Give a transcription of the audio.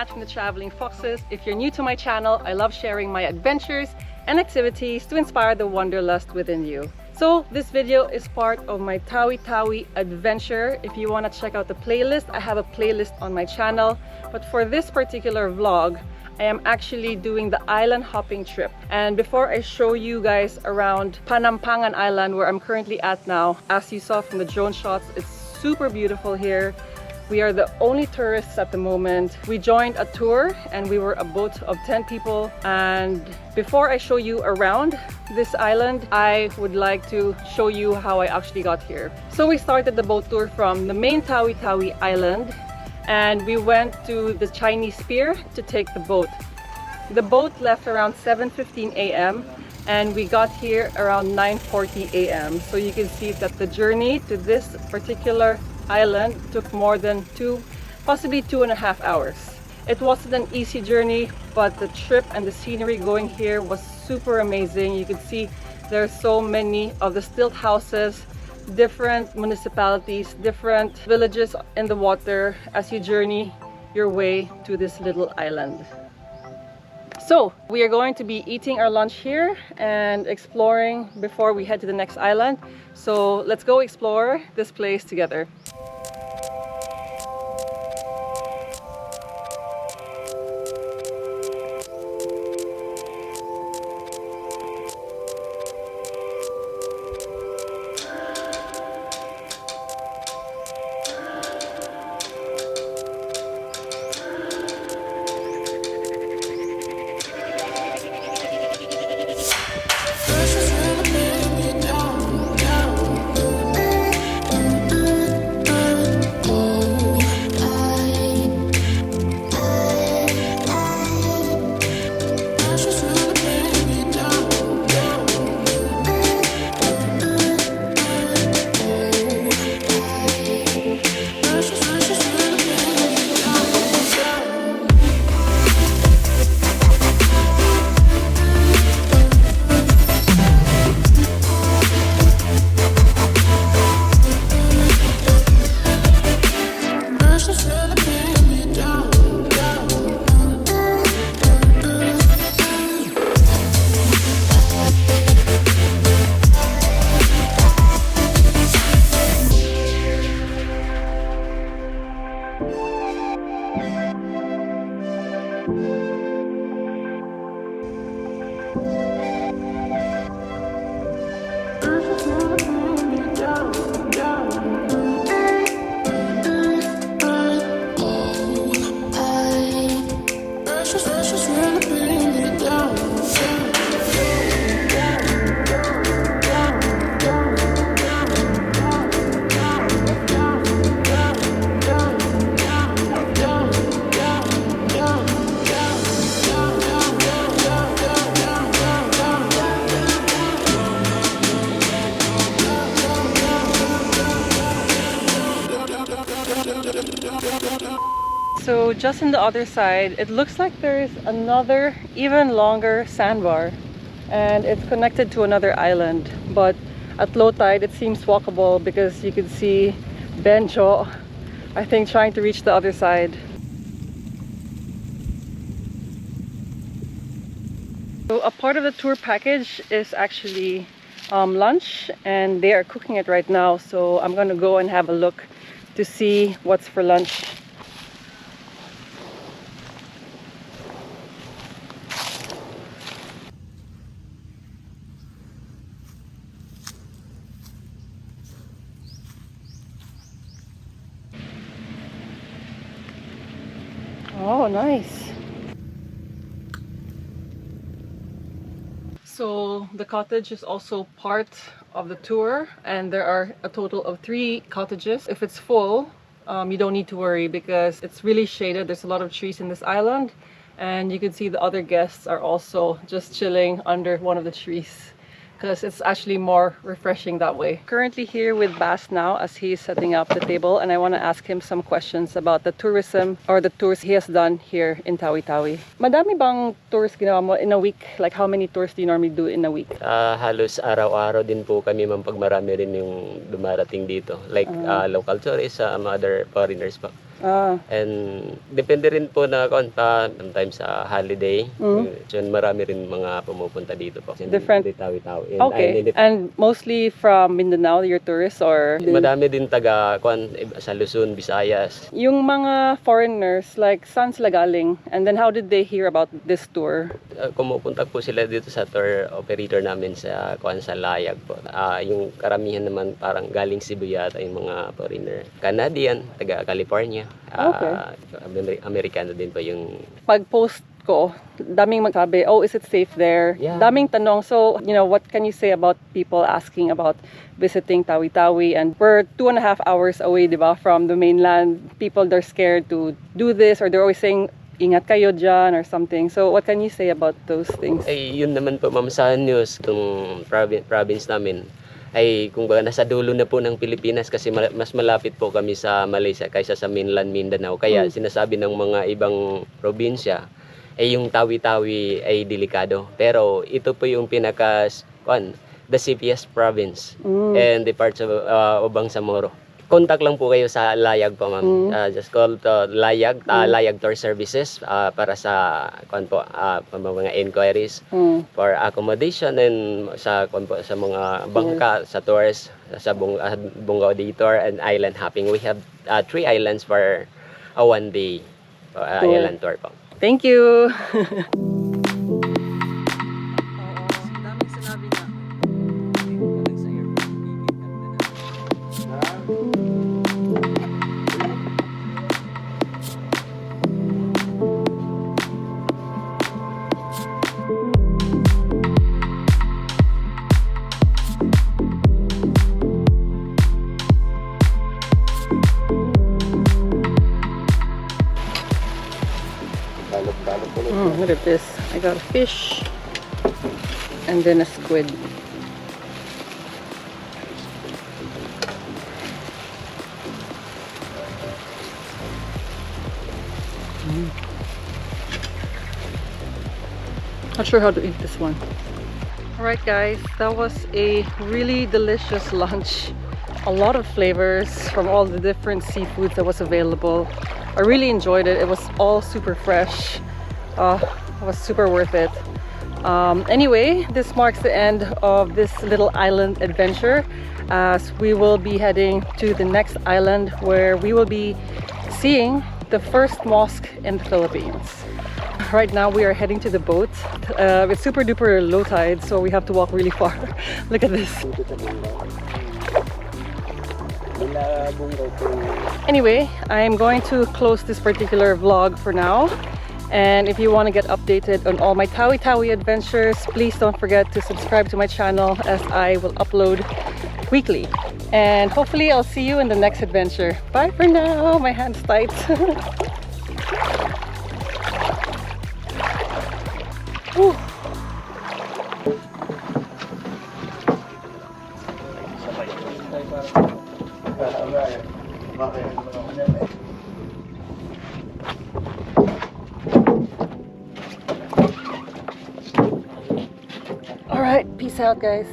Nat from the Traveling Foxes. If you're new to my channel, I love sharing my adventures and activities to inspire the wanderlust within you. So this video is part of my Tawi-Tawi adventure. If you want to check out the playlist, I have a playlist on my channel. But for this particular vlog, I am actually doing the island hopping trip. And before I show you guys around Panampangan Island, where I'm currently at now, as you saw from the drone shots, it's super beautiful here. We are the only tourists at the moment. We joined a tour and we were a boat of 10 people. And before I show you around this island, I would like to show you how I actually got here. So we started the boat tour from the main Tawi-Tawi Island and we went to the Chinese pier to take the boat. The boat left around 7:15 a.m. and we got here around 9:40 a.m. So you can see that the journey to this particular island took more than possibly 2.5 hours. It wasn't an easy journey, but the trip and the scenery going here was super amazing. You can see there are so many of the stilt houses, different municipalities, different villages in the water as you journey your way to this little island. So we are going to be eating our lunch here and exploring before we head to the next island. So let's go explore this place together. So just on the other side, it looks like there's another even longer sandbar and it's connected to another island, but at low tide it seems walkable because you can see Benjo, I think, trying to reach the other side. So a part of the tour package is actually lunch, and they are cooking it right now, so I'm gonna go and have a look to see what's for lunch. Oh, nice. So the cottage is also part of the tour, and there are a total of 3 cottages. If it's full, you don't need to worry because it's really shaded. There's a lot of trees in this island, and you can see the other guests are also just chilling under one of the trees because it's actually more refreshing that way. Currently here with Bas now as he's setting up the table, and I want to ask him some questions about the tourism or the tours he has done here in Tawi-Tawi. Madami bang tours ginawa mo in a week? Like how many tours do you normally do in a week? Halos araw-araw din po kami, pag marami rin yung dumarating dito. Like local tourists, other foreigners pa. And depende rin po na sometimes sa holiday. So, marami rin mga pumupunta dito po. Different. Tawi-Tawi. Okay. And mostly from Mindanao, your tourists, or? Madami din taga sa Luzon, Visayas. Yung mga foreigners, like, saan sila galing? And then how did they hear about this tour? Kumupunta po sila dito sa tour operator namin sa sa Layag po. Yung karamihan naman parang galing Cebu yata yung mga foreigner. Canadian, taga California. Amerikano din po yung... Pag-post ko, daming magsabi, oh, is it safe there? Yeah. Daming tanong. So, what can you say about people asking about visiting Tawi-Tawi? And we're 2.5 hours away, di ba, from the mainland. People, they're scared to do this, or they're always saying, ingat kayo dyan, or something. So, what can you say about those things? Yun naman po, ma'am, sa news, itong province namin, kung baga nasa dulo na po ng Pilipinas kasi mas malapit po kami sa Malaysia kaysa sa mainland Mindanao. Kaya sinasabi ng mga ibang probinsya yung Tawi-Tawi ay delikado. Pero ito po yung the safest province and the parts of Bangsamoro. Contact lang po kayo sa Layag po, ma'am. Just call to Layag, Layag Tour Services para sa mga inquiries for accommodation and sa mga bangka, sa tours, sa Bunga Auditor and island hopping. We have 3 islands for a 1-day island tour po. Thank you! Look at this. I got a fish and then a squid. Not sure how to eat this one. Alright guys, that was a really delicious lunch. A lot of flavors from all the different seafoods that was available. I really enjoyed it. It was all super fresh. It was super worth it. Anyway, this marks the end of this little island adventure, as we will be heading to the next island where we will be seeing the first mosque in the Philippines. Right now we are heading to the boat. It's super duper low tide, so we have to walk really far. Look at this. Anyway, I'm going to close this particular vlog for now. And if you want to get updated on all my Tawi-Tawi adventures, please don't forget to subscribe to my channel, as I will upload weekly. And hopefully I'll see you in the next adventure. Bye for now. My hand's tight. Whew. All right, peace out, guys.